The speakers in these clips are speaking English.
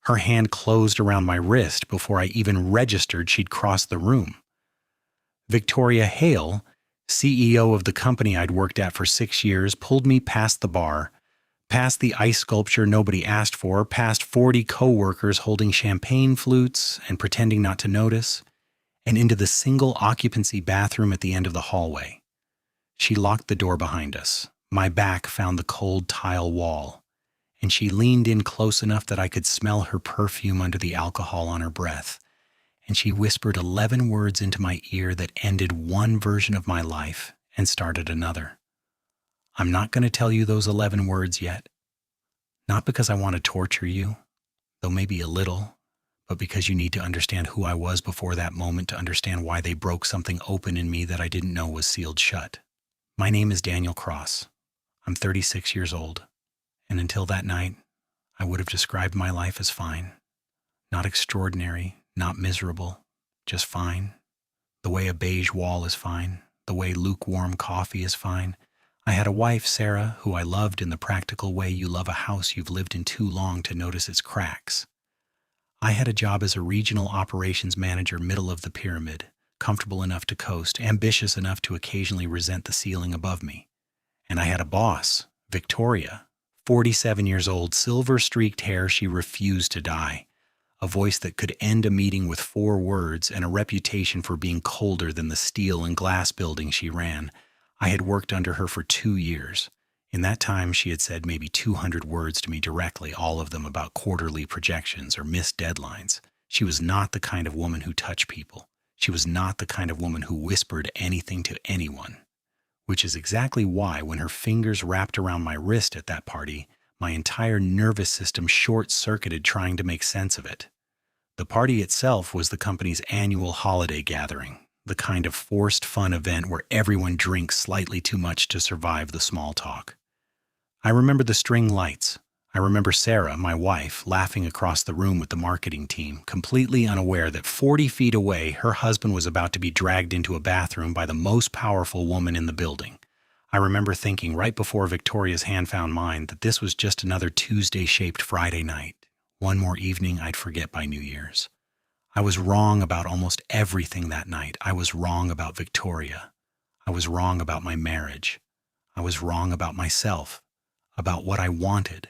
Her hand closed around my wrist before I even registered she'd crossed the room. Victoria Hale, CEO of the company I'd worked at for 6 years, pulled me past the bar, past the ice sculpture nobody asked for, past 40 coworkers holding champagne flutes and pretending not to notice, and into the single-occupancy bathroom at the end of the hallway. She locked the door behind us. My back found the cold tile wall, and she leaned in close enough that I could smell her perfume under the alcohol on her breath, and she whispered 11 words into my ear that ended one version of my life and started another. I'm not going to tell you those 11 words yet. Not because I want to torture you, though maybe a little, but because you need to understand who I was before that moment to understand why they broke something open in me that I didn't know was sealed shut. My name is Daniel Cross. I'm 36 years old, and until that night, I would have described my life as fine. Not extraordinary, not miserable, just fine. The way a beige wall is fine, the way lukewarm coffee is fine. I had a wife, Sarah, who I loved in the practical way you love a house you've lived in too long to notice its cracks. I had a job as a regional operations manager, middle of the pyramid, comfortable enough to coast, ambitious enough to occasionally resent the ceiling above me. And I had a boss, Victoria, 47 years old, silver-streaked hair she refused to dye, a voice that could end a meeting with 4 words, and a reputation for being colder than the steel and glass building she ran. I had worked under her for 2 years. In that time, she had said maybe 200 words to me directly, all of them about quarterly projections or missed deadlines. She was not the kind of woman who touched people. She was not the kind of woman who whispered anything to anyone. Which is exactly why, when her fingers wrapped around my wrist at that party, my entire nervous system short-circuited trying to make sense of it. The party itself was the company's annual holiday gathering, the kind of forced fun event where everyone drinks slightly too much to survive the small talk. I remember the string lights. I remember Sarah, my wife, laughing across the room with the marketing team, completely unaware that 40 feet away, her husband was about to be dragged into a bathroom by the most powerful woman in the building. I remember thinking right before Victoria's hand found mine that this was just another Tuesday-shaped Friday night, one more evening I'd forget by New Year's. I was wrong about almost everything that night. I was wrong about Victoria. I was wrong about my marriage. I was wrong about myself, about what I wanted,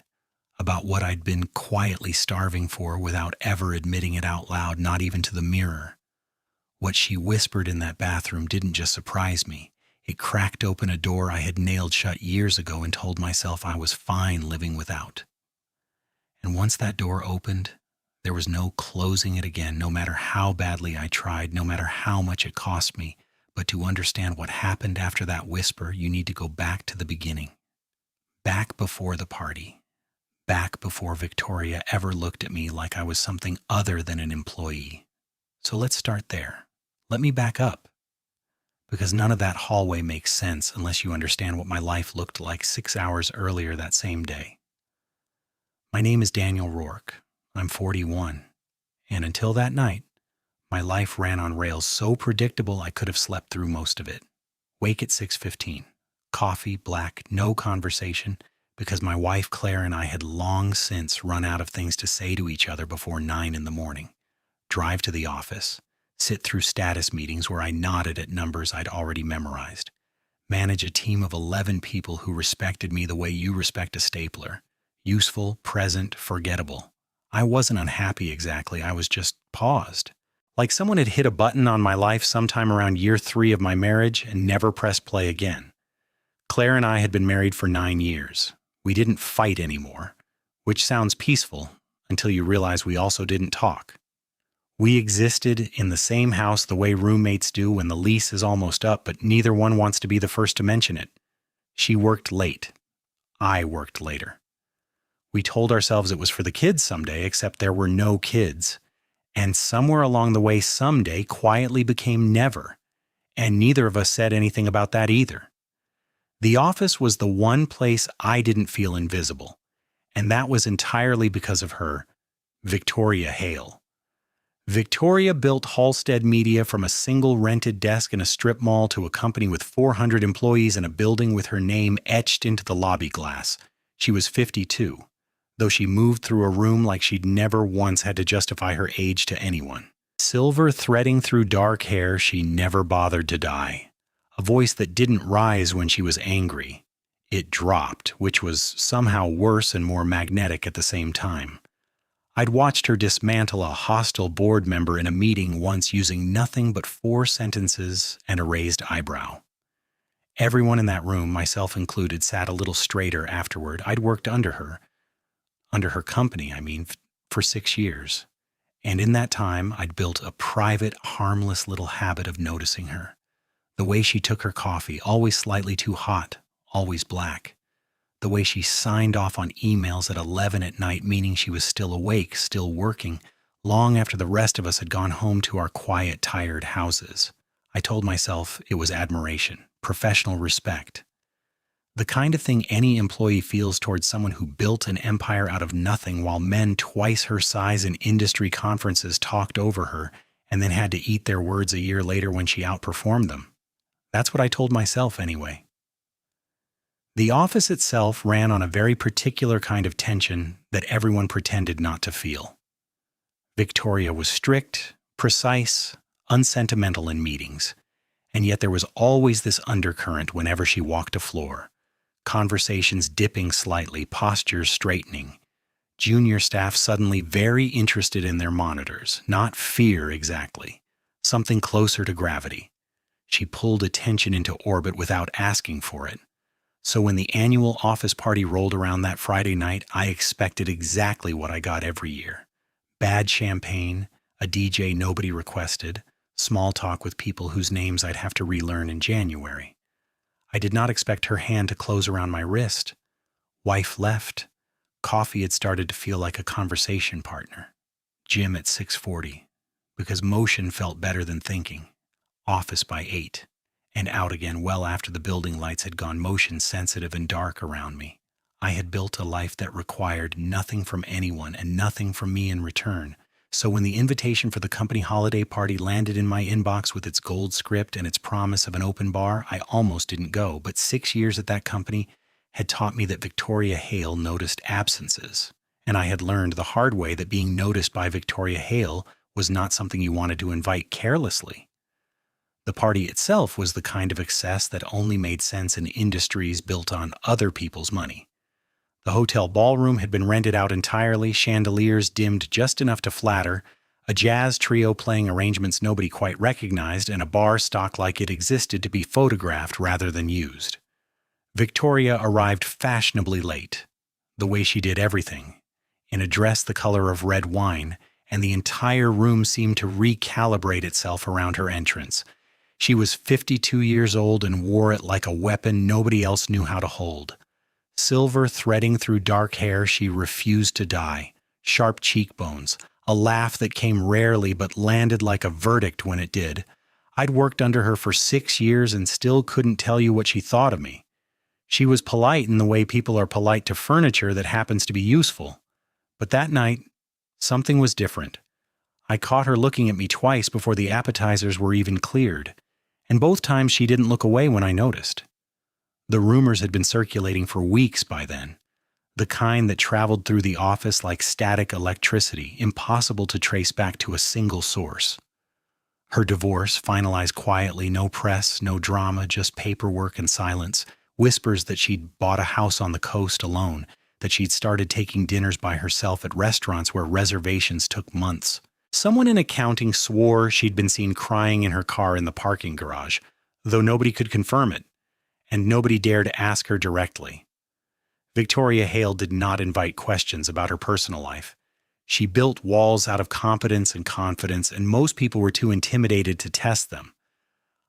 about what I'd been quietly starving for without ever admitting it out loud, not even to the mirror. What she whispered in that bathroom didn't just surprise me. It cracked open a door I had nailed shut years ago and told myself I was fine living without. And once that door opened, there was no closing it again, no matter how badly I tried, no matter how much it cost me. But to understand what happened after that whisper, you need to go back to the beginning. Back before the party. Back before Victoria ever looked at me like I was something other than an employee. So let's start there. Let me back up. Because none of that hallway makes sense unless you understand what my life looked like 6 hours earlier that same day. My name is Daniel Rourke. I'm 41. And until that night, my life ran on rails so predictable I could have slept through most of it. Wake at 6:15. Coffee, black, no conversation, because my wife Claire and I had long since run out of things to say to each other before 9 in the morning. Drive to the office. Sit through status meetings where I nodded at numbers I'd already memorized. Manage a team of 11 people who respected me the way you respect a stapler. Useful, present, forgettable. I wasn't unhappy exactly, I was just paused. Like someone had hit a button on my life sometime around year 3 of my marriage and never pressed play again. Claire and I had been married for 9 years. We didn't fight anymore, which sounds peaceful until you realize we also didn't talk. We existed in the same house the way roommates do when the lease is almost up, but neither one wants to be the first to mention it. She worked late. I worked later. We told ourselves it was for the kids someday, except there were no kids. And somewhere along the way, someday quietly became never. And neither of us said anything about that either. The office was the one place I didn't feel invisible. And that was entirely because of her, Victoria Hale. Victoria built Halstead Media from a single rented desk in a strip mall to a company with 400 employees and a building with her name etched into the lobby glass. She was 52. though she moved through a room like she'd never once had to justify her age to anyone. Silver threading through dark hair, she never bothered to die. A voice that didn't rise when she was angry. It dropped, which was somehow worse and more magnetic at the same time. I'd watched her dismantle a hostile board member in a meeting once using nothing but 4 sentences and a raised eyebrow. Everyone in that room, myself included, sat a little straighter afterward. I'd worked under her company, for 6 years. And in that time, I'd built a private, harmless little habit of noticing her. The way she took her coffee, always slightly too hot, always black. The way she signed off on emails at 11 at night, meaning she was still awake, still working, long after the rest of us had gone home to our quiet, tired houses. I told myself it was admiration, professional respect. The kind of thing any employee feels towards someone who built an empire out of nothing while men twice her size in industry conferences talked over her and then had to eat their words a year later when she outperformed them. That's what I told myself anyway. The office itself ran on a very particular kind of tension that everyone pretended not to feel. Victoria was strict, precise, unsentimental in meetings, and yet there was always this undercurrent whenever she walked a floor. Conversations dipping slightly, postures straightening. Junior staff suddenly very interested in their monitors, not fear exactly, something closer to gravity. She pulled attention into orbit without asking for it. So when the annual office party rolled around that Friday night, I expected exactly what I got every year. Bad champagne, a DJ nobody requested, small talk with people whose names I'd have to relearn in January. I did not expect her hand to close around my wrist. Wife left. Coffee had started to feel like a conversation partner. Gym at 6:40, because motion felt better than thinking. Office by 8. And out again well after the building lights had gone motion sensitive and dark around me. I had built a life that required nothing from anyone and nothing from me in return. So when the invitation for the company holiday party landed in my inbox with its gold script and its promise of an open bar, I almost didn't go. But 6 years at that company had taught me that Victoria Hale noticed absences. And I had learned the hard way that being noticed by Victoria Hale was not something you wanted to invite carelessly. The party itself was the kind of excess that only made sense in industries built on other people's money. The hotel ballroom had been rented out entirely, chandeliers dimmed just enough to flatter, a jazz trio playing arrangements nobody quite recognized, and a bar stocked like it existed to be photographed rather than used. Victoria arrived fashionably late, the way she did everything, in a dress the color of red wine, and the entire room seemed to recalibrate itself around her entrance. She was 52 years old and wore it like a weapon nobody else knew how to hold. Silver threading through dark hair, she refused to die. Sharp cheekbones, a laugh that came rarely but landed like a verdict when it did. I'd worked under her for 6 years and still couldn't tell you what she thought of me. She was polite in the way people are polite to furniture that happens to be useful. But that night, something was different. I caught her looking at me twice before the appetizers were even cleared. And both times she didn't look away when I noticed. The rumors had been circulating for weeks by then, the kind that traveled through the office like static electricity, impossible to trace back to a single source. Her divorce, finalized quietly, no press, no drama, just paperwork and silence, whispers that she'd bought a house on the coast alone, that she'd started taking dinners by herself at restaurants where reservations took months. Someone in accounting swore she'd been seen crying in her car in the parking garage, though nobody could confirm it, and nobody dared ask her directly. Victoria Hale did not invite questions about her personal life. She built walls out of competence and confidence, and most people were too intimidated to test them.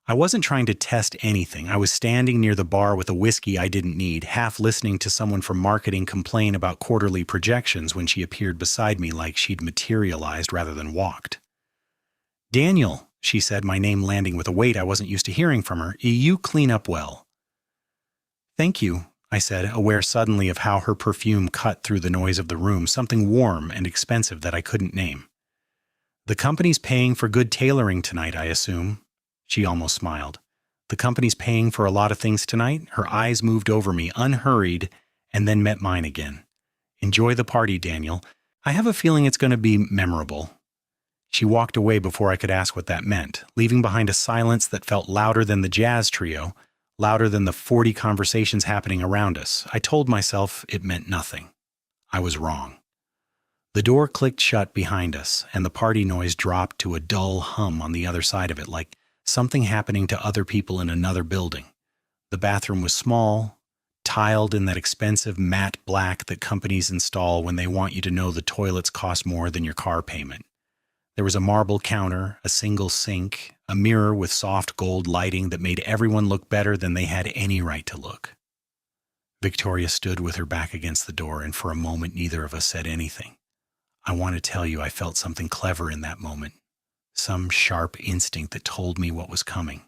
I wasn't trying to test anything. I was standing near the bar with a whiskey I didn't need, half listening to someone from marketing complain about quarterly projections when she appeared beside me like she'd materialized rather than walked. "Daniel," she said, my name landing with a weight I wasn't used to hearing from her, "you clean up well." "Thank you," I said, aware suddenly of how her perfume cut through the noise of the room, something warm and expensive that I couldn't name. "The company's paying for good tailoring tonight, I assume." She almost smiled. "The company's paying for a lot of things tonight?" Her eyes moved over me, unhurried, and then met mine again. Enjoy the party, Daniel. I have a feeling it's going to be memorable. She walked away before I could ask what that meant, leaving behind a silence that felt louder than the jazz trio, louder than the 40 conversations happening around us. I told myself it meant nothing. I was wrong. The door clicked shut behind us, and the party noise dropped to a dull hum on the other side of it, like something happening to other people in another building. The bathroom was small, tiled in that expensive matte black that companies install when they want you to know the toilets cost more than your car payment. There was a marble counter, a single sink, a mirror with soft gold lighting that made everyone look better than they had any right to look. Victoria stood with her back against the door, and for a moment neither of us said anything. I want to tell you I felt something clever in that moment, some sharp instinct that told me what was coming.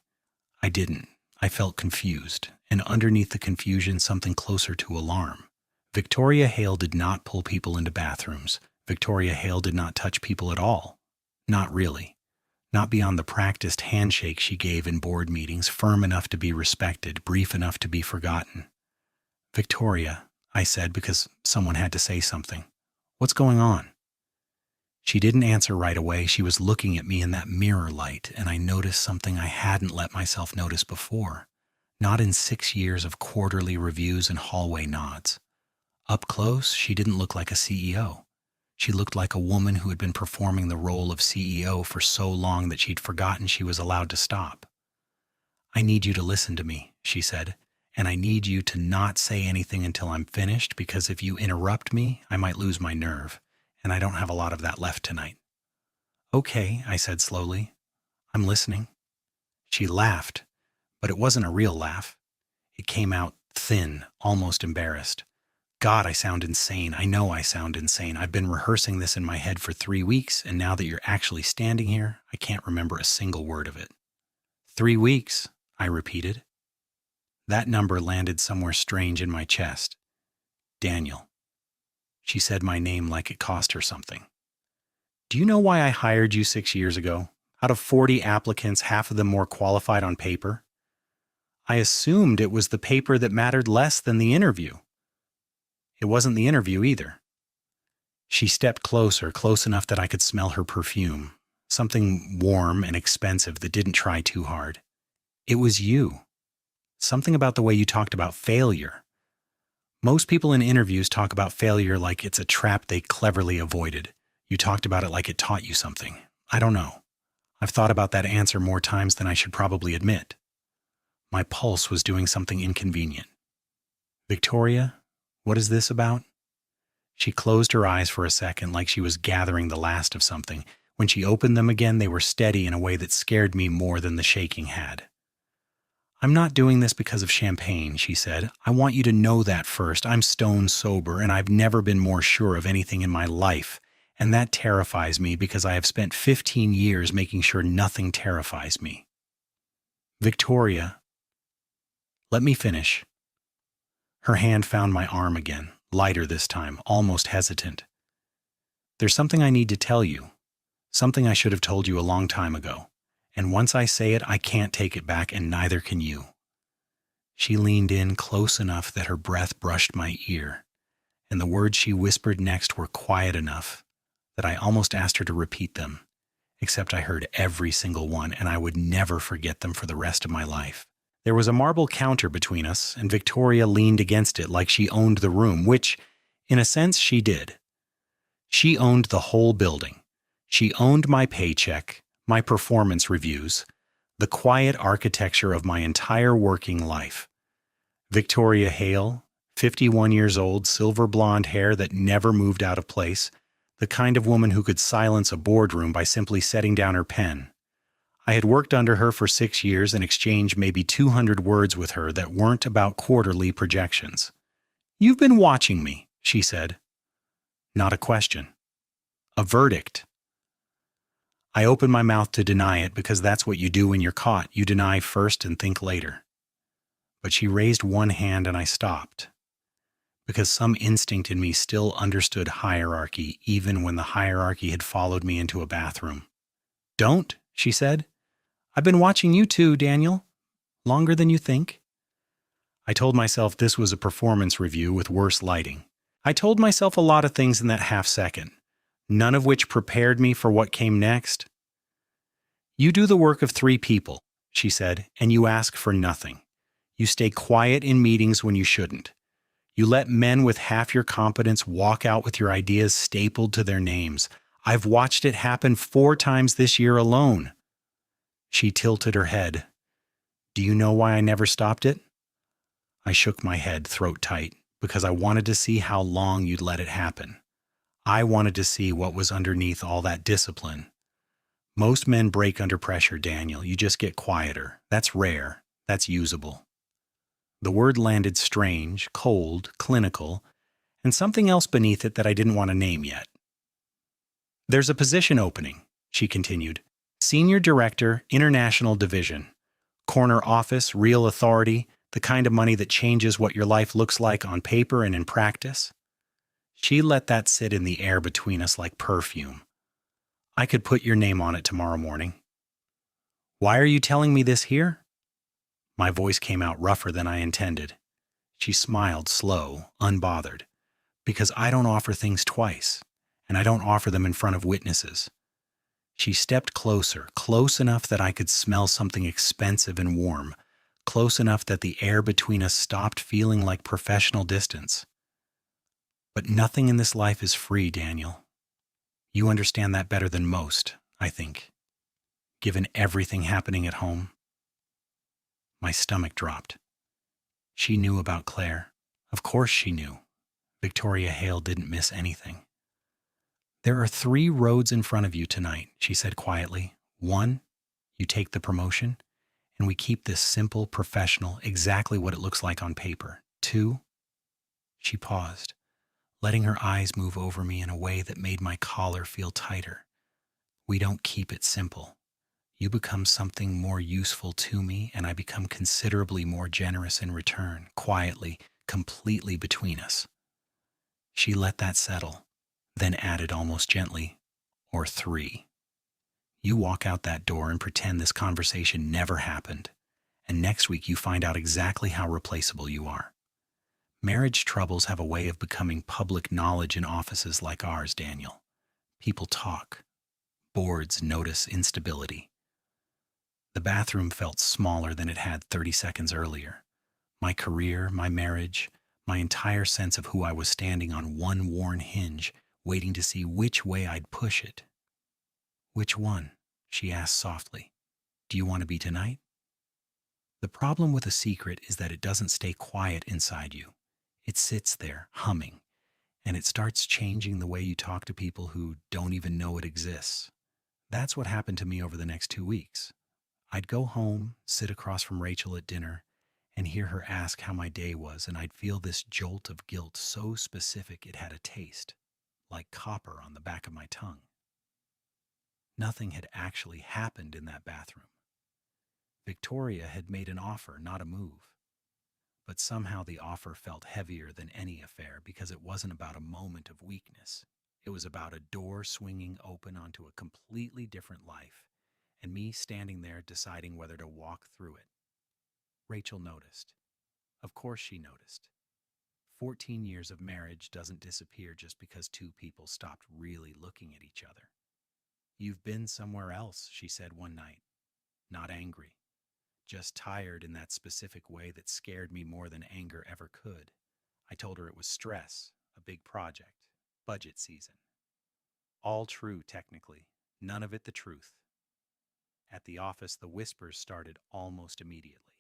I didn't. I felt confused, and underneath the confusion something closer to alarm. Victoria Hale did not pull people into bathrooms. Victoria Hale did not touch people at all. Not really. Not beyond the practiced handshake she gave in board meetings, firm enough to be respected, brief enough to be forgotten. Victoria, I said because someone had to say something. What's going on? She didn't answer right away. She was looking at me in that mirror light, and I noticed something I hadn't let myself notice before. Not in 6 years of quarterly reviews and hallway nods. Up close, she didn't look like a CEO. She looked like a woman who had been performing the role of CEO for so long that she'd forgotten she was allowed to stop. I need you to listen to me, she said, and I need you to not say anything until I'm finished, because if you interrupt me, I might lose my nerve, and I don't have a lot of that left tonight. Okay, I said slowly. I'm listening. She laughed, but it wasn't a real laugh. It came out thin, almost embarrassed. God, I sound insane. I know I sound insane. I've been rehearsing this in my head for 3 weeks, and now that you're actually standing here, I can't remember a single word of it. 3 weeks, I repeated. That number landed somewhere strange in my chest. Daniel. She said my name like it cost her something. Do you know why I hired you 6 years ago? Out of 40 applicants, half of them more qualified on paper. I assumed it was the paper that mattered less than the interview. It wasn't the interview either. She stepped closer, close enough that I could smell her perfume, something warm and expensive that didn't try too hard. It was you. Something about the way you talked about failure. Most people in interviews talk about failure like it's a trap they cleverly avoided. You talked about it like it taught you something. I don't know. I've thought about that answer more times than I should probably admit. My pulse was doing something inconvenient. Victoria, what is this about? She closed her eyes for a second like she was gathering the last of something. When she opened them again, they were steady in a way that scared me more than the shaking had. I'm not doing this because of champagne, she said. I want you to know that first. I'm stone sober, and I've never been more sure of anything in my life. And that terrifies me because I have spent 15 years making sure nothing terrifies me. Victoria, let me finish. Her hand found my arm again, lighter this time, almost hesitant. There's something I need to tell you, something I should have told you a long time ago. And once I say it, I can't take it back, and neither can you. She leaned in close enough that her breath brushed my ear, and the words she whispered next were quiet enough that I almost asked her to repeat them, except I heard every single one, and I would never forget them for the rest of my life. There was a marble counter between us, and Victoria leaned against it like she owned the room, which, in a sense, she did. She owned the whole building. She owned my paycheck, my performance reviews, the quiet architecture of my entire working life. Victoria Hale, 51 years old, silver blonde hair that never moved out of place, the kind of woman who could silence a boardroom by simply setting down her pen. I had worked under her for 6 years and exchanged maybe 200 words with her that weren't about quarterly projections. You've been watching me, she said. Not a question. A verdict. I opened my mouth to deny it because that's what you do when you're caught. You deny first and think later. But she raised one hand and I stopped, because some instinct in me still understood hierarchy even when the hierarchy had followed me into a bathroom. Don't, she said. I've been watching you too, Daniel. Longer than you think. I told myself this was a performance review with worse lighting. I told myself a lot of things in that half second, none of which prepared me for what came next. You do the work of 3 people, she said, and you ask for nothing. You stay quiet in meetings when you shouldn't. You let men with half your competence walk out with your ideas stapled to their names. I've watched it happen 4 times this year alone. She tilted her head. Do you know why I never stopped it? I shook my head, throat tight, because I wanted to see how long you'd let it happen. I wanted to see what was underneath all that discipline. Most men break under pressure, Daniel. You just get quieter. That's rare. That's usable. The word landed strange, cold, clinical, and something else beneath it that I didn't want to name yet. There's a position opening, she continued. Senior Director, International Division. Corner office, real authority, the kind of money that changes what your life looks like on paper and in practice. She let that sit in the air between us like perfume. I could put your name on it tomorrow morning. Why are you telling me this here? My voice came out rougher than I intended. She smiled, slow, unbothered. Because I don't offer things twice, and I don't offer them in front of witnesses. She stepped closer, close enough that I could smell something expensive and warm, close enough that the air between us stopped feeling like professional distance. But nothing in this life is free, Daniel. You understand that better than most, I think, given everything happening at home. My stomach dropped. She knew about Claire. Of course she knew. Victoria Hale didn't miss anything. There are 3 roads in front of you tonight, she said quietly. 1, you take the promotion, and we keep this simple, professional, exactly what it looks like on paper. 2, she paused, letting her eyes move over me in a way that made my collar feel tighter. We don't keep it simple. You become something more useful to me, and I become considerably more generous in return, quietly, completely between us. She let that settle, then added almost gently, or 3. You walk out that door and pretend this conversation never happened, and next week you find out exactly how replaceable you are. Marriage troubles have a way of becoming public knowledge in offices like ours, Daniel. People talk. Boards notice instability. The bathroom felt smaller than it had 30 seconds earlier. My career, my marriage, my entire sense of who I was standing on one worn hinge, waiting to see which way I'd push it. Which one? She asked softly. Do you want to be tonight? The problem with a secret is that it doesn't stay quiet inside you. It sits there, humming, and it starts changing the way you talk to people who don't even know it exists. That's what happened to me over the next 2 weeks. I'd go home, sit across from Rachel at dinner, and hear her ask how my day was, and I'd feel this jolt of guilt so specific it had a taste, like copper on the back of my tongue. Nothing had actually happened in that bathroom. Victoria had made an offer, not a move. But somehow the offer felt heavier than any affair because it wasn't about a moment of weakness. It was about a door swinging open onto a completely different life, and me standing there deciding whether to walk through it. Rachel noticed. Of course she noticed. 14 years of marriage doesn't disappear just because 2 people stopped really looking at each other. You've been somewhere else, she said one night. Not angry. Just tired in that specific way that scared me more than anger ever could. I told her it was stress, a big project, budget season. All true, technically. None of it the truth. At the office, the whispers started almost immediately.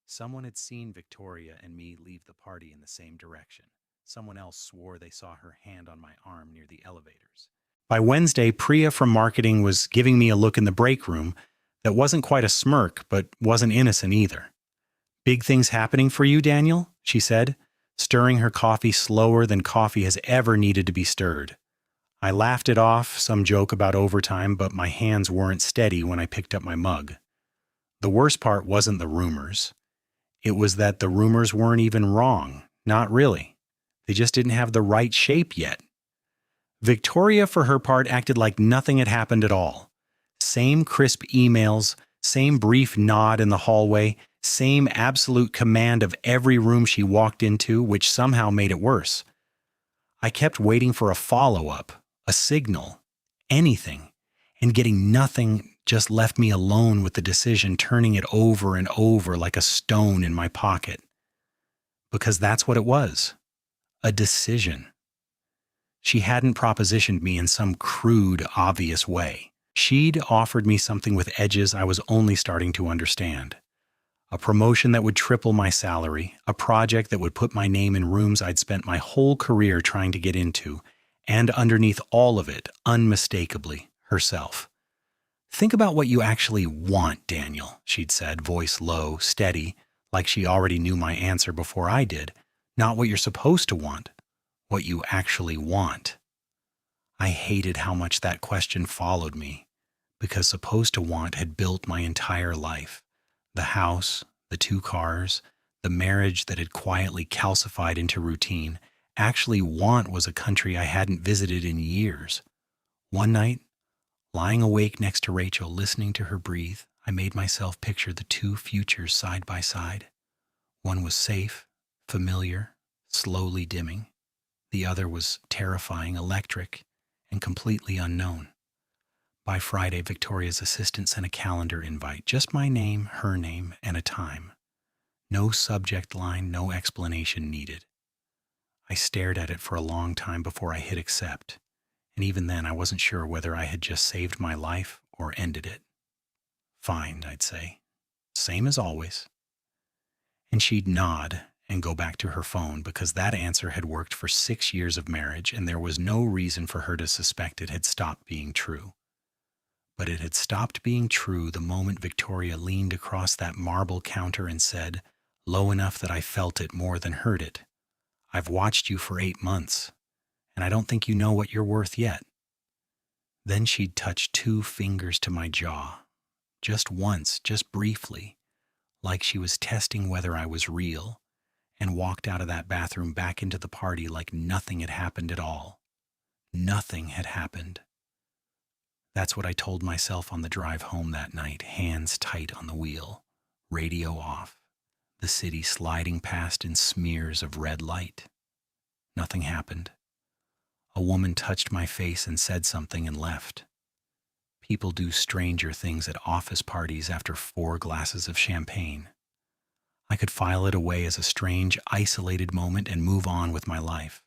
Someone had seen Victoria and me leave the party in the same direction. Someone else swore they saw her hand on my arm near the elevators. By Wednesday, Priya from marketing was giving me a look in the break room that wasn't quite a smirk, but wasn't innocent either. Big things happening for you, Daniel? She said, stirring her coffee slower than coffee has ever needed to be stirred. I laughed it off, some joke about overtime, but my hands weren't steady when I picked up my mug. The worst part wasn't the rumors. It was that the rumors weren't even wrong. Not really. They just didn't have the right shape yet. Victoria, for her part, acted like nothing had happened at all. Same crisp emails, same brief nod in the hallway, same absolute command of every room she walked into, which somehow made it worse. I kept waiting for a follow-up, a signal, anything, and getting nothing just left me alone with the decision, turning it over and over like a stone in my pocket. Because that's what it was, a decision. She hadn't propositioned me in some crude, obvious way. She'd offered me something with edges I was only starting to understand. A promotion that would triple my salary, a project that would put my name in rooms I'd spent my whole career trying to get into, and underneath all of it, unmistakably, herself. "Think about what you actually want, Daniel," she'd said, voice low, steady, like she already knew my answer before I did. "Not what you're supposed to want, what you actually want." I hated how much that question followed me, because supposed to want had built my entire life. The house, the 2 cars, the marriage that had quietly calcified into routine. Actually want was a country I hadn't visited in years. One night, lying awake next to Rachel, listening to her breathe, I made myself picture the 2 futures side by side. One was safe, familiar, slowly dimming. The other was terrifying, electric, and completely unknown. By Friday, Victoria's assistant sent a calendar invite, just my name, her name, and a time. No subject line, no explanation needed. I stared at it for a long time before I hit accept, and even then I wasn't sure whether I had just saved my life or ended it. "Fine," I'd say. "Same as always." And she'd nod and go back to her phone, because that answer had worked for 6 years of marriage, and there was no reason for her to suspect it had stopped being true. But it had stopped being true the moment Victoria leaned across that marble counter and said, low enough that I felt it more than heard it, "I've watched you for 8 months, and I don't think you know what you're worth yet." Then she'd touched 2 fingers to my jaw, just once, just briefly, like she was testing whether I was real, and walked out of that bathroom back into the party like nothing had happened at all. Nothing had happened. That's what I told myself on the drive home that night, hands tight on the wheel, radio off, the city sliding past in smears of red light. Nothing happened. A woman touched my face and said something and left. People do stranger things at office parties after 4 glasses of champagne. I could file it away as a strange, isolated moment and move on with my life.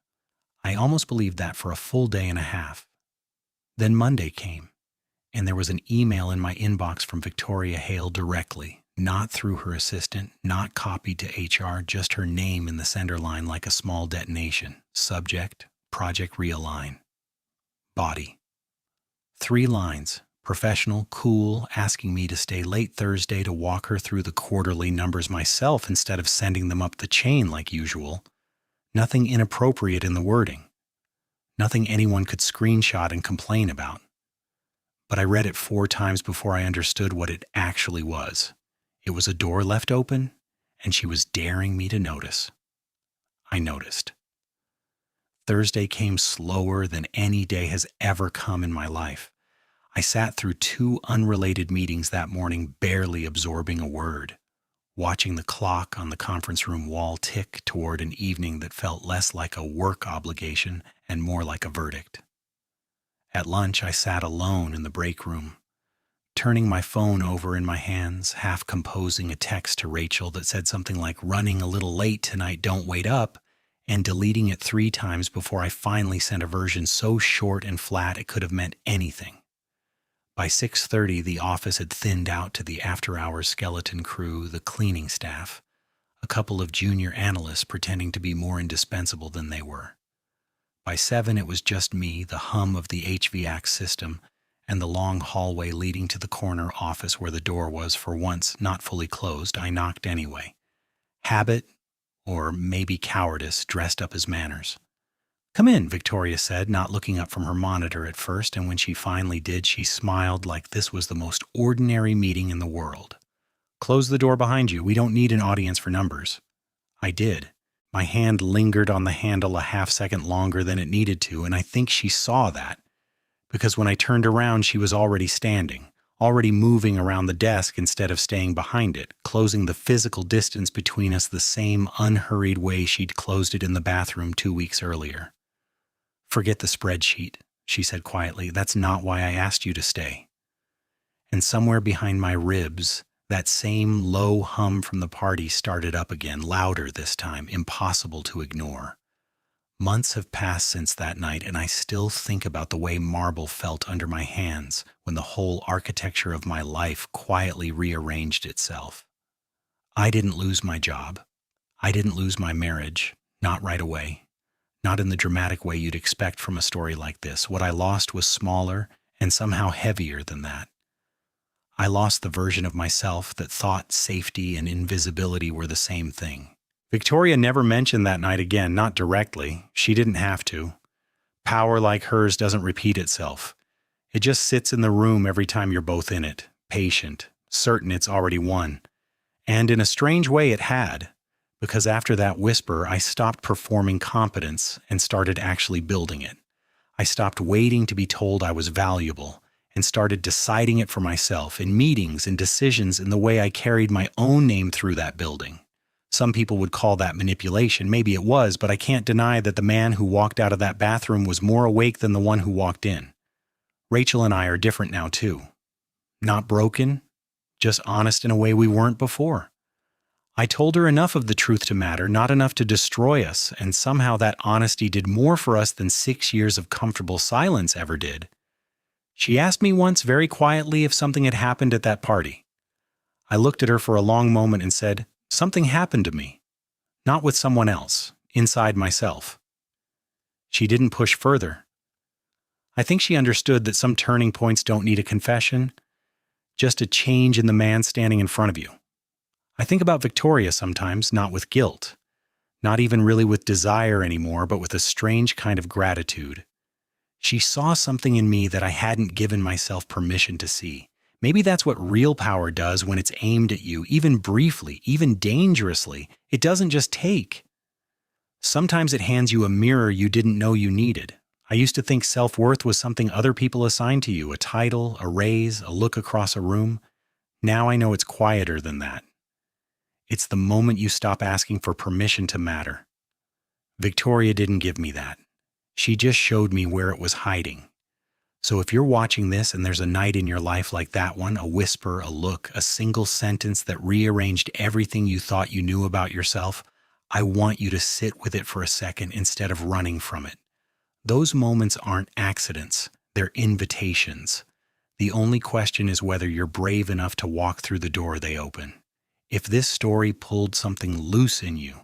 I almost believed that for a full day and a half. Then Monday came, and there was an email in my inbox from Victoria Hale directly, not through her assistant, not copied to HR, just her name in the sender line like a small detonation. Subject, Project Realign. Body. 3 lines. Professional, cool, asking me to stay late Thursday to walk her through the quarterly numbers myself instead of sending them up the chain like usual. Nothing inappropriate in the wording. Nothing anyone could screenshot and complain about. But I read it 4 times before I understood what it actually was. It was a door left open, and she was daring me to notice. I noticed. Thursday came slower than any day has ever come in my life. I sat through 2 unrelated meetings that morning, barely absorbing a word, watching the clock on the conference room wall tick toward an evening that felt less like a work obligation and more like a verdict. At lunch, I sat alone in the break room, turning my phone over in my hands, half composing a text to Rachel that said something like, "Running a little late tonight, don't wait up," and deleting it 3 times before I finally sent a version so short and flat it could have meant anything. By 6:30, the office had thinned out to the after-hours skeleton crew, the cleaning staff, a couple of junior analysts pretending to be more indispensable than they were. By 7, it was just me, the hum of the HVAC system, and the long hallway leading to the corner office where the door was, for once, not fully closed. I knocked anyway. Habit, or maybe cowardice, dressed up as manners. "Come in," Victoria said, not looking up from her monitor at first, and when she finally did, she smiled like this was the most ordinary meeting in the world. "Close the door behind you. We don't need an audience for numbers." I did. My hand lingered on the handle a half-second longer than it needed to, and I think she saw that, because when I turned around, she was already standing, already moving around the desk instead of staying behind it, closing the physical distance between us the same unhurried way she'd closed it in the bathroom 2 weeks earlier. "Forget the spreadsheet," she said quietly. "That's not why I asked you to stay." And somewhere behind my ribs, that same low hum from the party started up again, louder this time, impossible to ignore. Months have passed since that night, and I still think about the way marble felt under my hands when the whole architecture of my life quietly rearranged itself. I didn't lose my job. I didn't lose my marriage, not right away. Not in the dramatic way you'd expect from a story like this. What I lost was smaller and somehow heavier than that. I lost the version of myself that thought safety and invisibility were the same thing. Victoria never mentioned that night again, not directly. She didn't have to. Power like hers doesn't repeat itself. It just sits in the room every time you're both in it, patient, certain it's already won. And in a strange way it had, because after that whisper, I stopped performing competence and started actually building it. I stopped waiting to be told I was valuable and started deciding it for myself in meetings and decisions in the way I carried my own name through that building. Some people would call that manipulation. Maybe it was, but I can't deny that the man who walked out of that bathroom was more awake than the one who walked in. Rachel and I are different now, too. Not broken, just honest in a way we weren't before. I told her enough of the truth to matter, not enough to destroy us, and somehow that honesty did more for us than 6 years of comfortable silence ever did. She asked me once very quietly if something had happened at that party. I looked at her for a long moment and said, "Something happened to me. Not with someone else, inside myself." She didn't push further. I think she understood that some turning points don't need a confession, just a change in the man standing in front of you. I think about Victoria sometimes, not with guilt, not even really with desire anymore, but with a strange kind of gratitude. She saw something in me that I hadn't given myself permission to see. Maybe that's what real power does when it's aimed at you, even briefly, even dangerously. It doesn't just take. Sometimes it hands you a mirror you didn't know you needed. I used to think self-worth was something other people assigned to you, a title, a raise, a look across a room. Now I know it's quieter than that. It's the moment you stop asking for permission to matter. Victoria didn't give me that. She just showed me where it was hiding. So if you're watching this and there's a night in your life like that one, a whisper, a look, a single sentence that rearranged everything you thought you knew about yourself, I want you to sit with it for a second instead of running from it. Those moments aren't accidents, they're invitations. The only question is whether you're brave enough to walk through the door they open. If this story pulled something loose in you,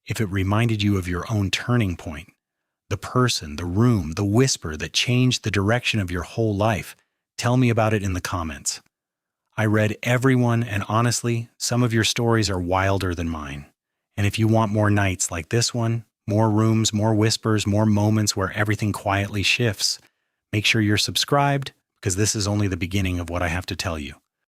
if it reminded you of your own turning point, the person, the room, the whisper that changed the direction of your whole life, tell me about it in the comments. I read every one, and honestly, some of your stories are wilder than mine. And if you want more nights like this one, more rooms, more whispers, more moments where everything quietly shifts, make sure you're subscribed, because this is only the beginning of what I have to tell you.